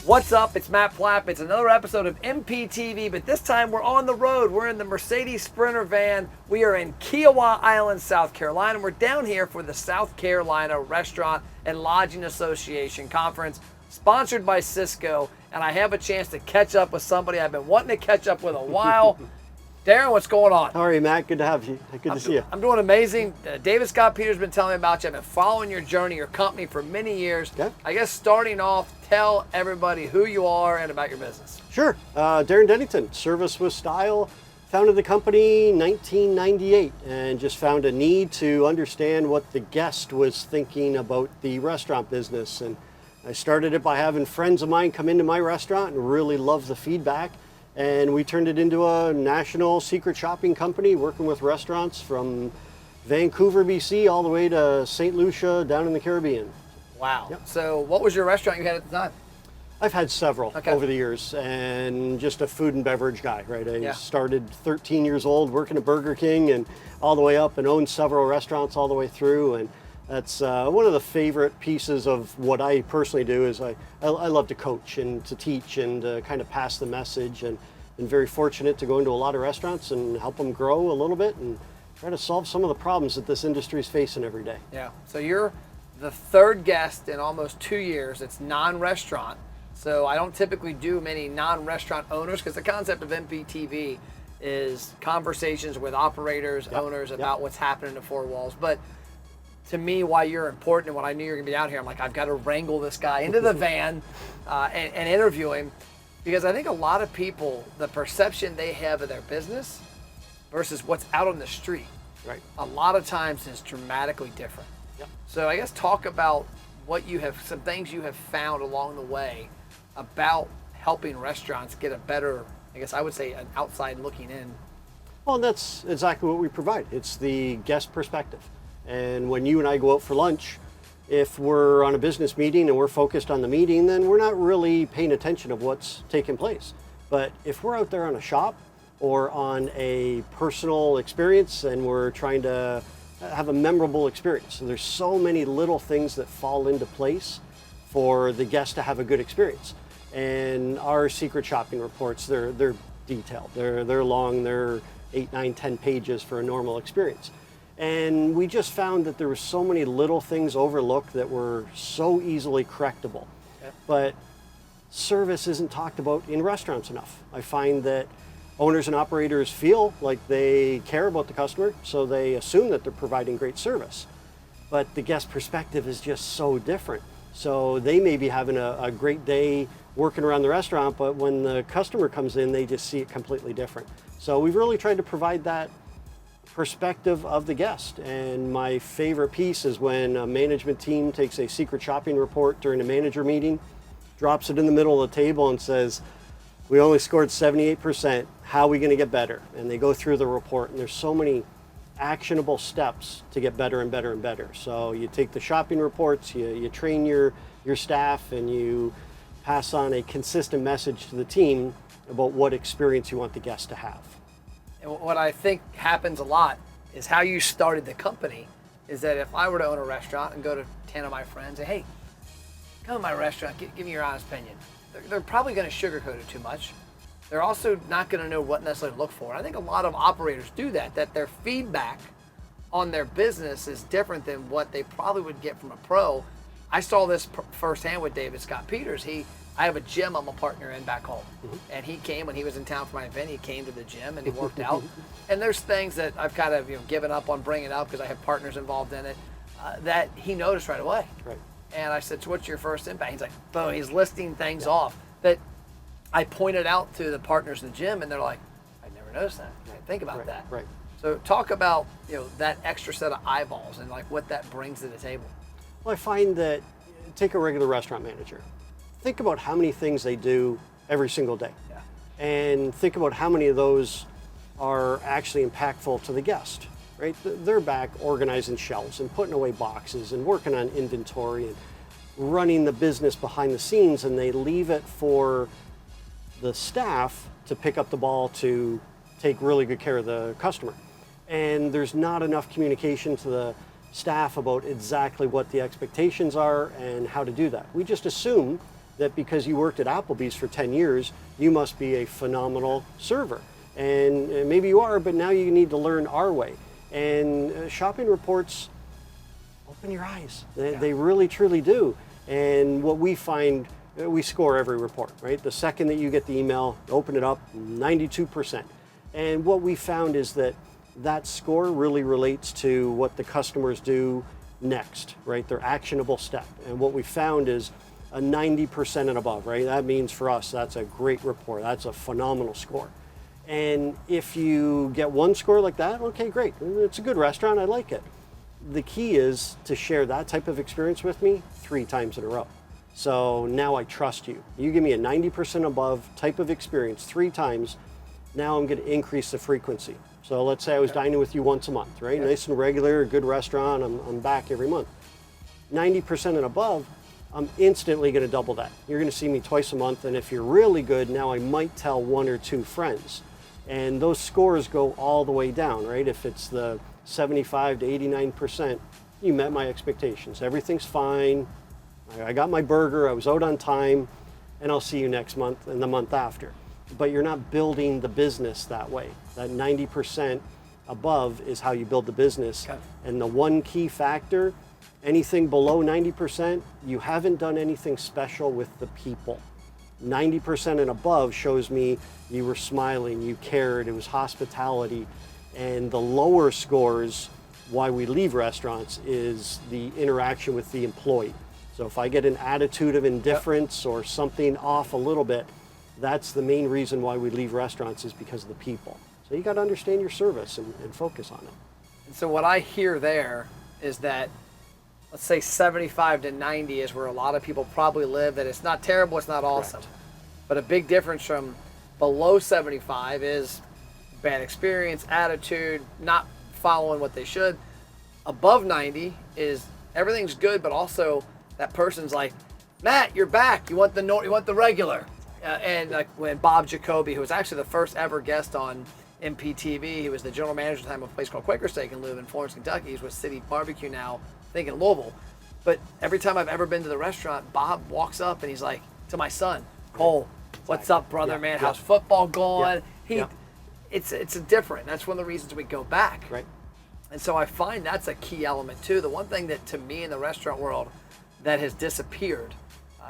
What's up? It's Matt Plapp. It's another episode of MPTV, but this time we're on the road. We're in the Mercedes Sprinter van. We are in Kiowa Island, South Carolina. We're down here for the South Carolina Restaurant and Lodging Association Conference, sponsored by Cisco, and I have a chance to catch up with somebody I've been wanting to catch up with a while. Darren, what's going on? How are you, Matt? Good to have you. Good to see you. I'm doing amazing. David Scott Peters has been telling me about you. I've been following your journey, your company for many years. Okay. I guess starting off, tell everybody who you are and about your business. Sure. Darren Denington, Service with Style. Founded the company 1998 and just found a need to understand what the guest was thinking about the restaurant business. And I started it by having friends of mine come into my restaurant and really love the feedback. And we turned it into a national secret shopping company working with restaurants from Vancouver, BC, all the way to St. Lucia down in the Caribbean. Wow. Yep. So what was your restaurant you had at the time? I've had several over the years, and just a food and beverage guy, right? I started 13 years old working at Burger King and all the way up and owned several restaurants all the way through. And that's one of the favorite pieces of what I personally do is I love to coach and to teach and to kind of pass the message, and been very fortunate to go into a lot of restaurants and help them grow a little bit and try to solve some of the problems that this industry is facing every day. Yeah, so you're the third guest in almost 2 years. It's non-restaurant. So I don't typically do many non-restaurant owners because the concept of MPTV is conversations with operators, owners about what's happening in the four walls. But to me, why you're important and when I knew you were going to be out here, I'm like, I've got to wrangle this guy into the van and interview him, because I think a lot of people, the perception they have of their business versus what's out on the street, a lot of times is dramatically different. Yep. So I guess talk about what you have, some things you have found along the way about helping restaurants get a better, I guess I would say, an outside looking in. Well, that's exactly what we provide. It's the guest perspective. And when you and I go out for lunch, if we're on a business meeting and we're focused on the meeting, then we're not really paying attention of what's taking place. But if we're out there on a shop or on a personal experience and we're trying to have a memorable experience, so there's so many little things that fall into place for the guest to have a good experience. And our secret shopping reports, they're detailed, they're long, they're 8, 9, 10 pages for a normal experience. And we just found that there were so many little things overlooked that were so easily correctable. Okay. But service isn't talked about in restaurants enough. I find that owners and operators feel like they care about the customer, so they assume that they're providing great service. But the guest perspective is just so different. So they may be having a great day working around the restaurant, but when the customer comes in, they just see it completely different. So we've really tried to provide that perspective of the guest. And my favorite piece is when a management team takes a secret shopping report during a manager meeting, drops it in the middle of the table and says, we only scored 78%, how are we going to get better? And they go through the report, and there's so many actionable steps to get better and better and better. So you take the shopping reports, you train your staff, and you pass on a consistent message to the team about what experience you want the guest to have. And what I think happens a lot is how you started the company is that if I were to own a restaurant and go to 10 of my friends and, hey, come to my restaurant, give me your honest opinion. They're probably going to sugarcoat it too much. They're also not going to know what necessarily to look for. And I think a lot of operators do that their feedback on their business is different than what they probably would get from a pro. I saw this firsthand with David Scott Peters. I have a gym I'm a partner in back home. And he came when he was in town for my event. He came to the gym and he worked out. And there's things that I've kind of given up on bringing up because I have partners involved in it that he noticed right away. Right. And I said, so what's your first impact? He's like, boom, he's listing things off that I pointed out to the partners in the gym, and they're like, I never noticed that. I didn't think about that. Right. So talk about that extra set of eyeballs and like what that brings to the table. Well, I find that, take a regular restaurant manager. Think about how many things they do every single day. Yeah. And think about how many of those are actually impactful to the guest, right? They're back organizing shelves and putting away boxes and working on inventory and running the business behind the scenes, and they leave it for the staff to pick up the ball to take really good care of the customer. And there's not enough communication to the staff about exactly what the expectations are and how to do that. We just assume that because you worked at Applebee's for 10 years, you must be a phenomenal server. And maybe you are, but now you need to learn our way. And shopping reports open your eyes. They really, truly do. And what we find, we score every report, right? The second that you get the email, open it up, 92%. And what we found is that that score really relates to what the customers do next, right? Their actionable step. And what we found is a 90% and above, right? That means for us, that's a great report. That's a phenomenal score. And if you get one score like that, okay, great. It's a good restaurant, I like it. The key is to share that type of experience with me 3 times in a row. So now I trust you. You give me a 90% above type of experience 3 times, now I'm going to increase the frequency. So let's say I was dining with you once a month, right? Nice and regular, good restaurant, I'm back every month. 90% and above, I'm instantly going to double that. You're going to see me twice a month, and if you're really good, now I might tell 1 or 2 friends. And those scores go all the way down, right? If it's the 75 to 89%, you met my expectations. Everything's fine. I got my burger, I was out on time, and I'll see you next month and the month after. But you're not building the business that way. That 90% above is how you build the business. Okay. And the one key factor, anything below 90%, you haven't done anything special with the people. 90% and above shows me you were smiling, you cared, it was hospitality. And the lower scores, why we leave restaurants, is the interaction with the employee. So if I get an attitude of indifference or something off a little bit, that's the main reason why we leave restaurants, is because of the people. So you got to understand your service and focus on it. And so what I hear there is that, let's say 75 to 90 is where a lot of people probably live, that it's not terrible, it's not awesome. Correct. But a big difference from below 75 is bad experience, attitude, not following what they should. Above 90 is everything's good, but also that person's like, Matt, you're back. You want the regular. And like when Bob Jacoby, who was actually the first ever guest on MPTV, he was the general manager at the time of a place called Quaker Steak in Louisville, in Florence, Kentucky. He's with City Barbecue now, I think in Louisville. But every time I've ever been to the restaurant, Bob walks up and he's like, to my son, Cole, what's up, brother, man? How's football going? It's a different. That's one of the reasons we go back. Right. And so I find that's a key element too. The one thing that to me in the restaurant world that has disappeared,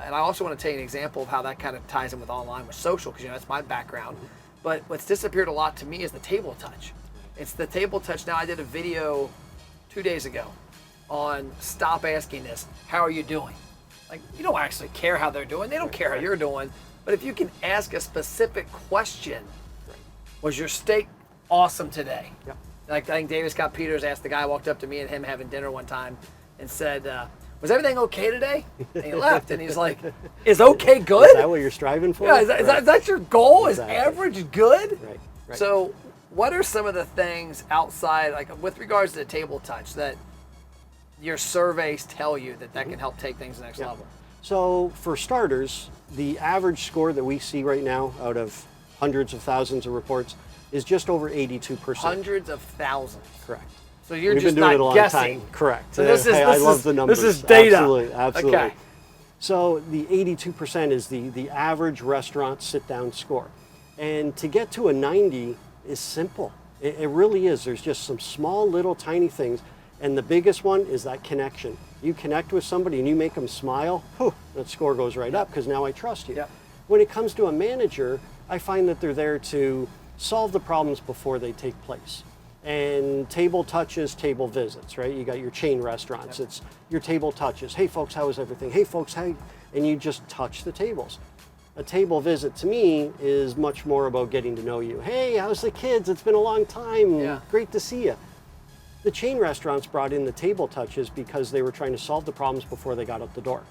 and I also want to tell you an example of how that kind of ties in with online, with social, because that's my background. But what's disappeared a lot to me is the table touch. It's the table touch. Now I did a video 2 days ago on stop asking this, how are you doing? Like, you don't actually care how they're doing. They don't care how you're doing. But if you can ask a specific question, was your steak awesome today? Yep. Like I think Davis Scott Peters asked the guy, walked up to me and him having dinner one time and said, was everything okay today? And he left and he's like, is okay good? Is that what you're striving for? Yeah, is that your goal? Exactly. Is average good? Right. So what are some of the things outside, like with regards to the table touch, that your surveys tell you that can help take things to the next level? So for starters, the average score that we see right now out of hundreds of thousands of reports is just over 82%. Hundreds of thousands. Correct. So you're We've just been doing it a not long guessing. time. Correct. So I love the numbers. This is data. Absolutely. Okay. So the 82% is the average restaurant sit-down score. And to get to a 90 is simple. It really is. There's just some small little tiny things. And the biggest one is that connection. You connect with somebody and you make them smile, that score goes right up because now I trust you. Yep. When it comes to a manager, I find that they're there to solve the problems before they take place. And table touches, table visits, right? You got your chain restaurants. It's your table touches. Hey folks, how is everything? Hey folks, how? And you just touch the tables. A table visit to me is much more about getting to know you. Hey, how's the kids? It's been a long time. Yeah. Great to see you. The chain restaurants brought in the table touches because they were trying to solve the problems before they got out the door,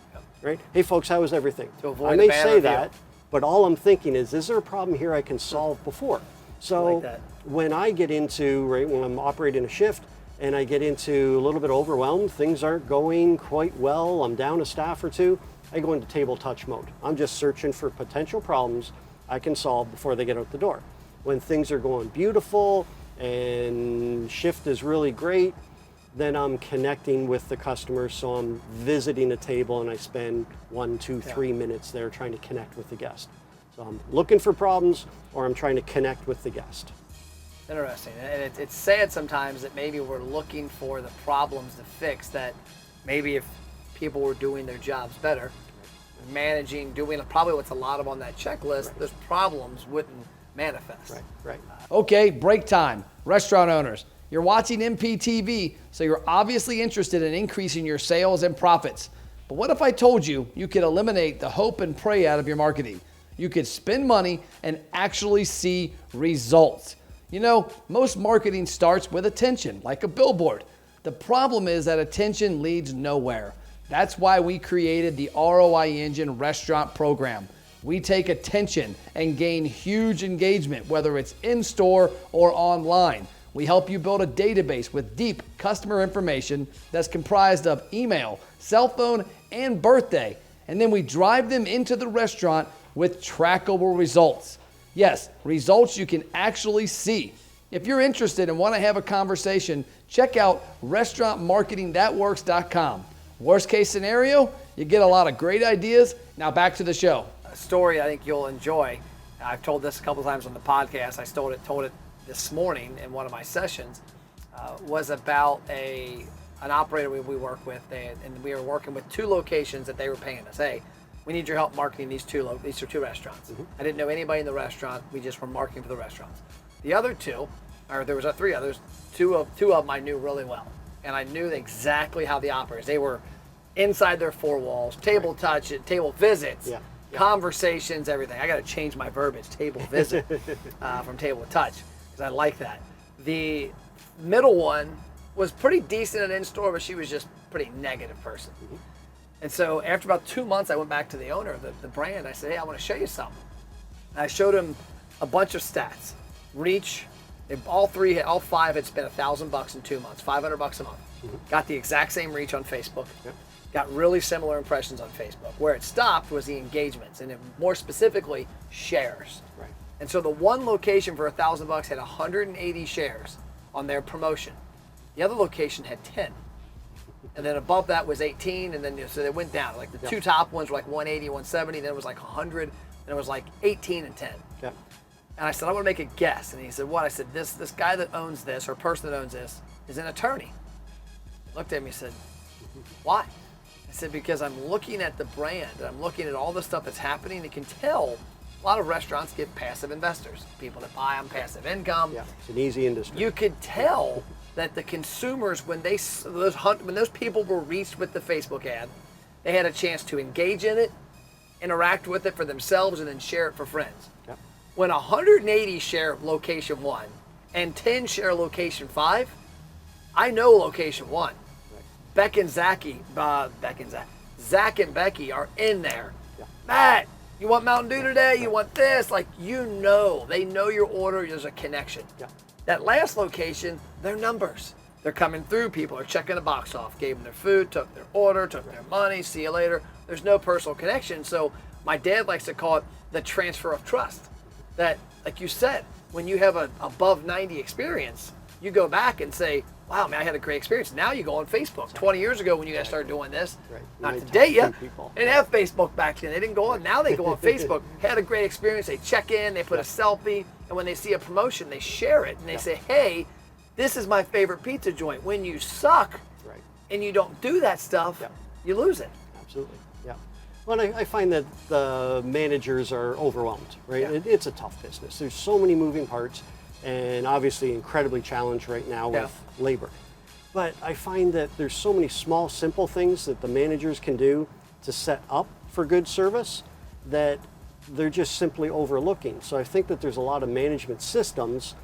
right? Hey folks, how is everything? To avoid I may a bad say review. that, but all I'm thinking is there a problem here I can solve before? So like that. when I get into, when I'm operating a shift and I get into a little bit overwhelmed, things aren't going quite well, I'm down a staff or two, I go into table touch mode. I'm just searching for potential problems I can solve before they get out the door. When things are going beautiful and shift is really great, then I'm connecting with the customer. So I'm visiting a table and I spend 1, 2, 3 minutes there trying to connect with the guest. So I'm looking for problems or I'm trying to connect with the guest. Interesting. And it's sad sometimes that maybe we're looking for the problems to fix, that maybe if people were doing their jobs better, managing, doing probably what's a lot of on that checklist, those problems wouldn't manifest. Right. Okay, break time. Restaurant owners, you're watching MPTV, so you're obviously interested in increasing your sales and profits. But what if I told you you could eliminate the hope and pray out of your marketing? You could spend money and actually see results. You know, most marketing starts with attention, like a billboard. The problem is that attention leads nowhere. That's why we created the ROI Engine Restaurant Program. We take attention and gain huge engagement, whether it's in-store or online. We help you build a database with deep customer information that's comprised of email, cell phone, and birthday. And then we drive them into the restaurant with trackable results. Yes, results you can actually see. If you're interested and want to have a conversation, check out restaurantmarketingthatworks.com. Worst case scenario, you get a lot of great ideas. Now back to the show. A story I think you'll enjoy. I've told this a couple times on the podcast. I told it this morning in one of my sessions. Was about an operator we work with, and we were working with 2 locations that they were paying us. Hey, we need your help marketing these two restaurants. I didn't know anybody in the restaurant. We just were marketing for the restaurants. The other 2, or there was 3 others. Two of them I knew really well, and I knew exactly how the operators. They were inside their 4 walls, table touch, table visits, conversations, everything. I got to change my verbiage, table visit, from table touch, because I like that. The middle one was pretty decent at in-store, but she was just a pretty negative person. And so after about 2 months, I went back to the owner of the brand. I said, hey, I want to show you something. And I showed him a bunch of stats. Reach, all 5 had spent $1,000 in 2 months, $500 a month. Got the exact same reach on Facebook. Got really similar impressions on Facebook. Where it stopped was the engagements, and more specifically, shares. And so the one location for $1,000 had 180 shares on their promotion. The other location had 10. And then above that was 18, and then so they went down. Like the 2 top ones were like 180, 170, then it was like 100, and it was like 18 and 10. And I said, I want to make a guess. And he said, what? I said, this guy that owns this, or person that owns this, is an attorney. He looked at me and said, why? I said, because I'm looking at the brand, and I'm looking at all the stuff that's happening. You can tell a lot of restaurants get passive investors, people that buy them, passive income. It's an easy industry. You could tell that the consumers, when those people were reached with the Facebook ad, they had a chance to engage in it, interact with it for themselves, and then share it for friends. When 180 share location 1 and 10 share location 5, I know location 1. Zach and Becky are in there. Matt, you want Mountain Dew today? You want this? Like, they know your order. There's a connection. That last location, they're numbers. They're coming through. People are checking the box off. Gave them their food, took their order, took their money. See you later. There's no personal connection. So my dad likes to call it the transfer of trust. That, like you said, when you have an above 90 experience, you go back and say, wow, man, I had a great experience. Now you go on Facebook. 20 years ago when you guys started doing this, not today yet, they didn't have Facebook back then. They didn't go on. Now they go on Facebook. Had a great experience. They check in. They put a selfie. And when they see a promotion, they share it. And they say, hey, this is my favorite pizza joint. When you suck and you don't do that stuff, you lose it. Absolutely. Well, I find that the managers are overwhelmed, right? It's a tough business. There's so many moving parts, and obviously incredibly challenged right now with labor. But I find that there's so many small, simple things that the managers can do to set up for good service that they're just simply overlooking. So I think that there's a lot of management systems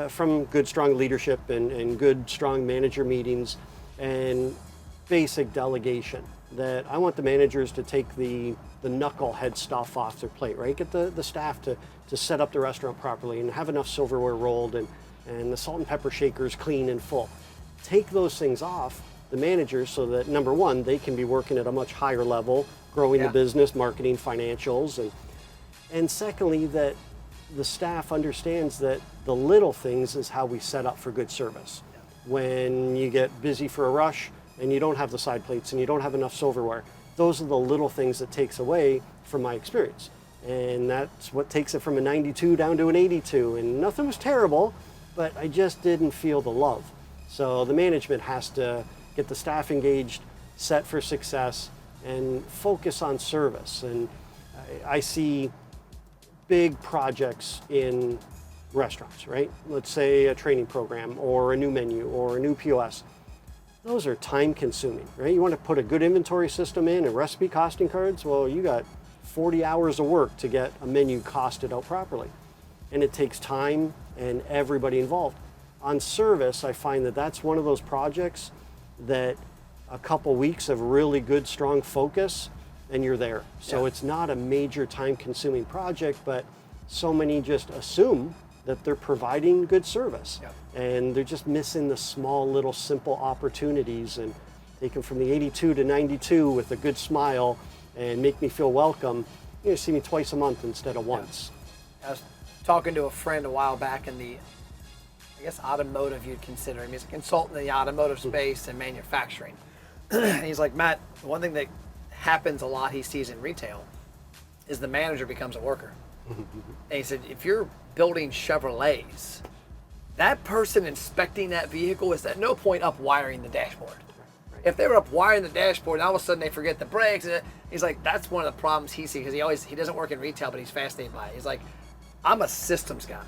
from good, strong leadership and good, strong manager meetings and basic delegation, that I want the managers to take the knucklehead stuff off their plate, right? Get the staff to set up the restaurant properly and have enough silverware rolled and the salt and pepper shakers clean and full. Take those things off the managers so that, number one, they can be working at a much higher level, growing the business, marketing, financials, and secondly, that the staff understands that the little things is how we set up for good service. when you get busy for a rush and you don't have the side plates and you don't have enough silverware. Those are the little things that takes away from my experience. And that's what takes it from a 92 down to an 82. And nothing was terrible, but I just didn't feel the love. So the management has to get the staff engaged, set for success, and focus on service. And I see big projects in restaurants, right? Let's say a training program or a new menu or a new POS. Those are time consuming, right? You want to put a good inventory system in and recipe costing cards? Well, you got 40 hours of work to get a menu costed out properly. And it takes time and everybody involved. On service, I find that that's one of those projects that a couple weeks of really good, strong focus and you're there. So it's not a major time consuming project, but so many just assume that they're providing good service. And they're just missing the small little simple opportunities, and take them from the 82 to 92 with a good smile and make me feel welcome. You know, see me twice a month instead of once. I was talking to a friend a while back in the, I guess, automotive you'd consider him. He's a consultant in the automotive space and manufacturing. And he's like, Matt, one thing that happens a lot he sees in retail is the manager becomes a worker. And he said, if you're building Chevrolets, that person inspecting that vehicle is at no point up wiring the dashboard. If they were up wiring the dashboard and all of a sudden they forget the brakes, and he's like, that's one of the problems he sees, because he doesn't work in retail, but he's fascinated by it. He's like, I'm a systems guy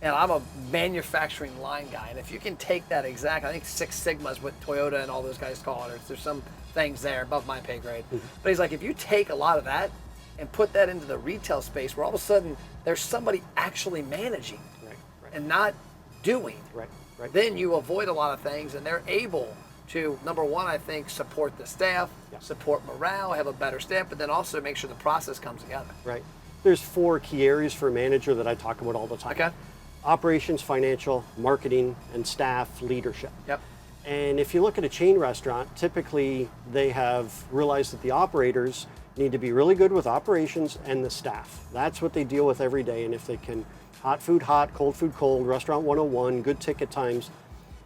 and I'm a manufacturing line guy. And if you can take that exact, I think Six Sigma is what Toyota and all those guys call it, or there's some things there above my pay grade. But he's like, if you take a lot of that and put that into the retail space where all of a sudden there's somebody actually managing and not doing, then you avoid a lot of things, and they're able to, number one, I think, support the staff, support morale, have a better staff, but then also make sure the process comes together. There's 4 key areas for a manager that I talk about all the time. Operations, financial, marketing, and staff leadership. And if you look at a chain restaurant, typically they have realized that the operators need to be really good with operations and the staff. That's what they deal with every day. And if they can hot food hot, cold food cold, restaurant 101, good ticket times,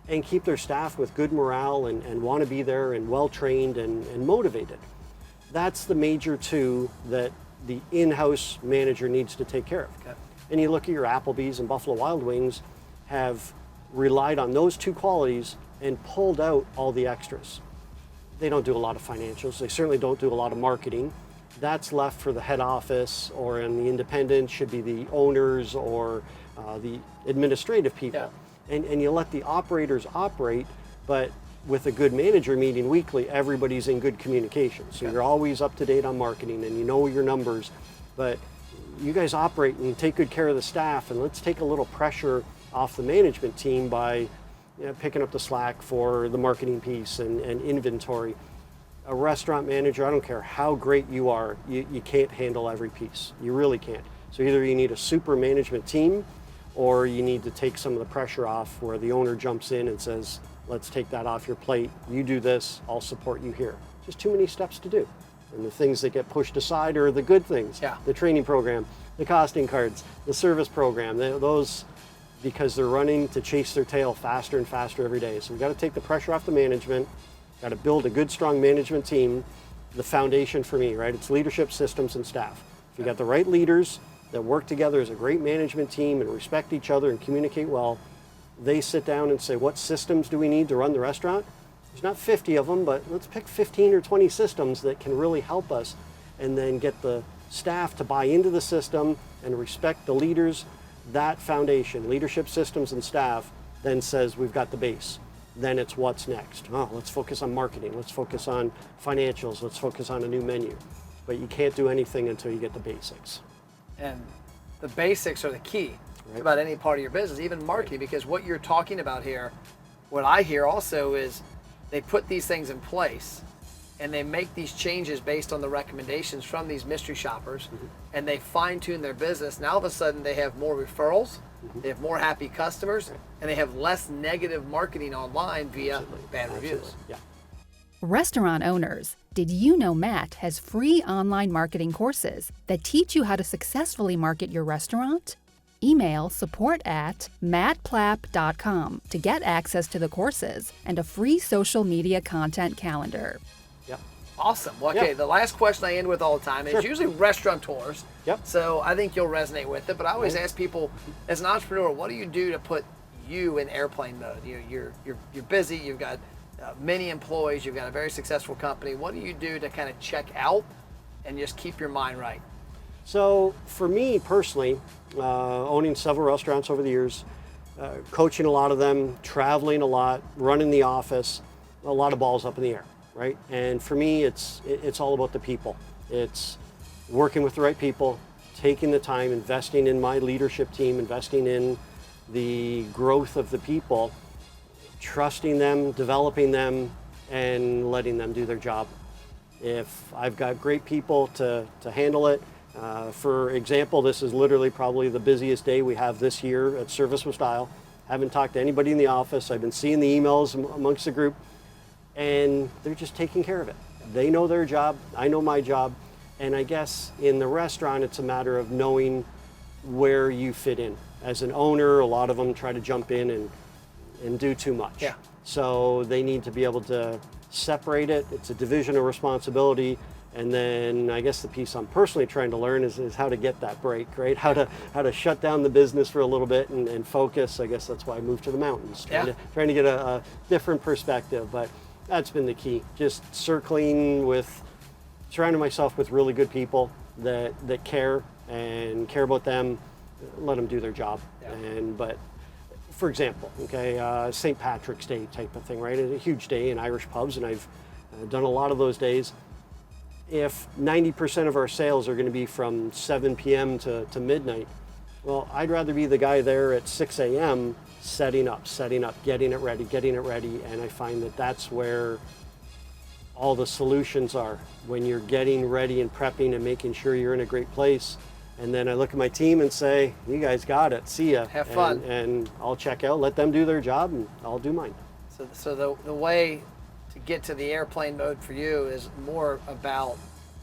and keep their staff with good morale and want to be there and well trained and motivated. That's the major 2 that the in-house manager needs to take care of. And you look at your Applebee's and Buffalo Wild Wings have relied on those 2 qualities and pulled out all the extras. They don't do a lot of financials. They certainly don't do a lot of marketing. That's left for the head office, or in the independent should be the owners or the administrative people. And you let the operators operate, but with a good manager meeting weekly, everybody's in good communication. So you're always up to date on marketing and you know your numbers, but you guys operate and take good care of the staff, and let's take a little pressure off the management team by picking up the slack for the marketing piece and inventory. A restaurant manager, I don't care how great you are, you can't handle every piece. You really can't. So either you need a super management team, or you need to take some of the pressure off where the owner jumps in and says, let's take that off your plate. You do this, I'll support you here. Just too many steps to do. And the things that get pushed aside are the good things. The training program, the costing cards, the service program, those, because they're running to chase their tail faster and faster every day. So we've got to take the pressure off the management, got to build a good, strong management team. The foundation for me, right? It's leadership, systems, and staff. If you got the right leaders that work together as a great management team and respect each other and communicate well, they sit down and say, what systems do we need to run the restaurant? There's not 50 of them, but let's pick 15 or 20 systems that can really help us, and then get the staff to buy into the system and respect the leaders. That foundation, leadership, systems, and staff, then says we've got the base. Then it's what's next. Oh, let's focus on marketing. Let's focus on financials. Let's focus on a new menu. But you can't do anything until you get the basics. And the basics are the key about any part of your business, even marketing, because what you're talking about here, what I hear also is they put these things in place and they make these changes based on the recommendations from these mystery shoppers, and they fine tune their business. Now all of a sudden they have more referrals, they have more happy customers, and they have less negative marketing online via bad reviews. Restaurant owners, did you know Matt has free online marketing courses that teach you how to successfully market your restaurant? Email support@mattplapp.com to get access to the courses and a free social media content calendar. Yep. Awesome. Well, okay, Yeah. the last question I end with all the time is usually restaurateurs. Yep. So I think you'll resonate with it. But I always ask people, as an entrepreneur, what do you do to put you in airplane mode? You're busy. You've got many employees. You've got a very successful company. What do you do to kind of check out and just keep your mind right? So for me personally, owning several restaurants over the years, coaching a lot of them, traveling a lot, running the office, a lot of balls up in the air, right? And for me, it's all about the people. It's working with the right people, taking the time, investing in my leadership team, investing in the growth of the people, trusting them, developing them, and letting them do their job. If I've got great people to handle it, for example, this is literally probably the busiest day we have this year at Service with Style. Haven't talked to anybody in the office. I've been seeing the emails amongst the group, and they're just taking care of it. They know their job, I know my job, and I guess in the restaurant it's a matter of knowing where you fit in. As an owner, a lot of them try to jump in and do too much. Yeah. So they need to be able to separate it. It's a division of responsibility. And then I guess the piece I'm personally trying to learn is how to get that break, right? How to shut down the business for a little bit and focus. I guess that's why I moved to the mountains, trying to get a different perspective. But that's been the key. Just surrounding myself with really good people that care and care about them, let them do their job. Yeah. But for example, St. Patrick's Day type of thing, right? It's a huge day in Irish pubs, and I've done a lot of those days. If 90% of our sales are going to be from 7 p.m. to midnight, well, I'd rather be the guy there at 6 a.m. setting up, getting it ready. And I find that that's where all the solutions are, when you're getting ready and prepping and making sure you're in a great place. And then I look at my team and say, you guys got it, see ya. Have fun. And I'll check out, let them do their job, and I'll do mine. So the way to get to the airplane mode for you is more about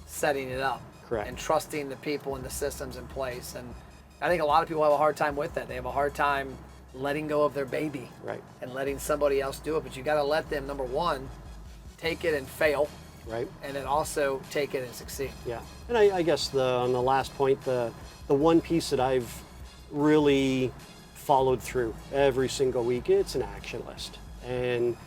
setting it up. Correct. And trusting the people and the systems in place. And I think a lot of people have a hard time with that. They have a hard time letting go of their baby. Right. And letting somebody else do it. But you got to let them, number one, take it and fail. Right. And then also take it and succeed. Yeah. And I guess on the last point, the one piece that I've really followed through every single week, it's an action list. And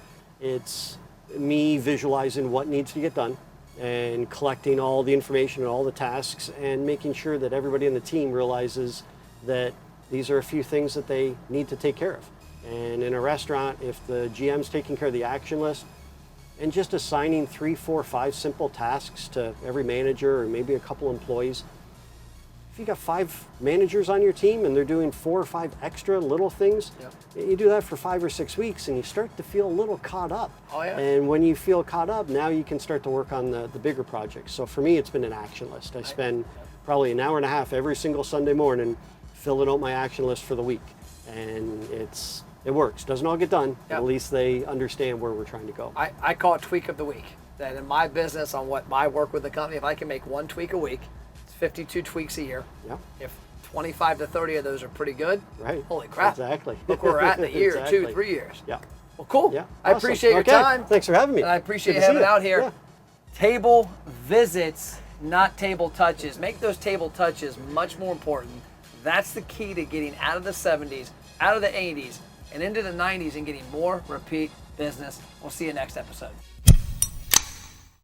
it's me visualizing what needs to get done and collecting all the information and all the tasks and making sure that everybody in the team realizes that these are a few things that they need to take care of. And in a restaurant, if the GM's taking care of the action list and just assigning 3, 4, 5 simple tasks to every manager or maybe a couple employees, if you got 5 managers on your team and they're doing 4 or 5 extra little things, you do that for 5 or 6 weeks and you start to feel a little caught up. Oh, yeah. And when you feel caught up, now you can start to work on the bigger projects. So for me, it's been an action list. I spend probably an hour and a half every single Sunday morning filling out my action list for the week. And it works. Doesn't all get done, but at least they understand where we're trying to go. I call it tweak of the week. That in my business, on what my work with the company, if I can make 1 tweak a week, 52 tweaks a year. Yeah. If 25 to 30 of those are pretty good, Right. holy crap. Exactly. Look where we're at in a year, Exactly. 2, 3 years. Yeah. Well, cool. Yeah. I Awesome. appreciate your Okay. time. Thanks for having me. And I appreciate Good you to see having out here. Yeah. Table visits, not table touches. Make those table touches much more important. That's the key to getting out of the 70s, out of the 80s, and into the 90s and getting more repeat business. We'll see you next episode.